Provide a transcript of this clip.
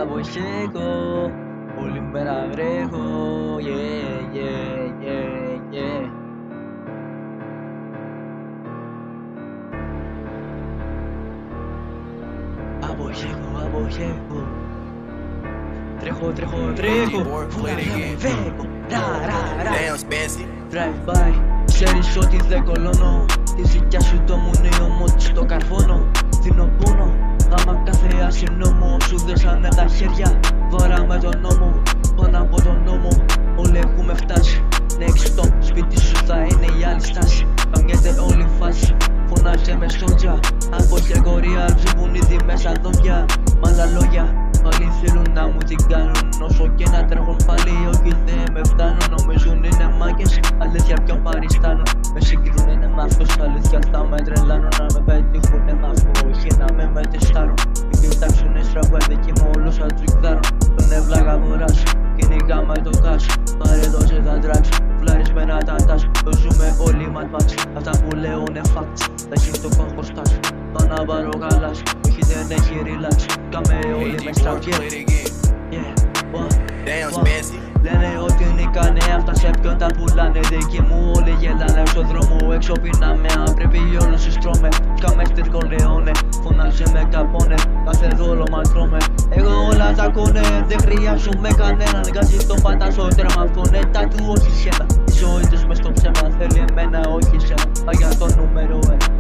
Αποχέκω, όλη μέρα βρέχω. Yeah, yeah, yeah, yeah. Αποχέκω. Τρέχω, φεύγω. Drive by, ξέρεις ότι δεν κολώνω. Τη ζητιά σου το μουνίο μου στο καρφώνω. Δίνω πόνο, άμα κάθε αστυνόμο σου δέσανε τα χέρια. Βαράμε τον νόμο, πάνω από τον νόμο. Όλοι έχουμε φτάσει, next stop, σπίτι σου θα είναι η άλλη στάση. Καμιέται όλη φάση, φωνάζε με στόντια. Αποχέκω real, ψηφούν ήδη μέσα δόντια. Μ' άλλα λόγια, πάλι θέλουν να μου την κάνουν. Όσο και να τρέχουν πάλι, όχι δεν με φτάνουν. Νομίζουν είναι μάγκες, αλήθεια ποιον παριστάνουν. Με συγκρινούνε μ' αυτός, αλήθεια θα με τρελάνουν. Να με πετύχουνε μ' αυτό, όχι να με μετεστάρουν. Μην κοιτάξουνε στραβέδε κι είμαι όλος θα τους εκδάρουν. Τον έβλαγα βοράς, κυνηγάμε το cash. Πάρε δώσε τα drugs, φλαρισμένα τα τας. Το ζούμε όλοι Mad Max, αυτά που λέω είναι facts. Θα έχει το κόμποστας, πάω να πάρω γάλας. Όχι δεν έχει relax, κάμε όλοι με στραυγές. Λένε ότι νικάνε, αυτά σε ποιον τα πουλάνε. Δικοί μου όλοι γελάνε στο δρόμο, έξω πεινάμε. Αν πρέπει όλους τους τρώμε, σκάμε στη Κορλεόνε. Φωνάζε με καπώνε, κάθε δόλο μας τρώμε. Εγώ όλα τα κόνε, δεν χρειάζομαι κανέναν. Γκάζι το πατά στο τέρμα, αυτό είναι τα του όχι σένα. Η ζωή τους μες στο ψέμα, θέλει εμένα όχι σένα. Παγιά το νούμερο 1.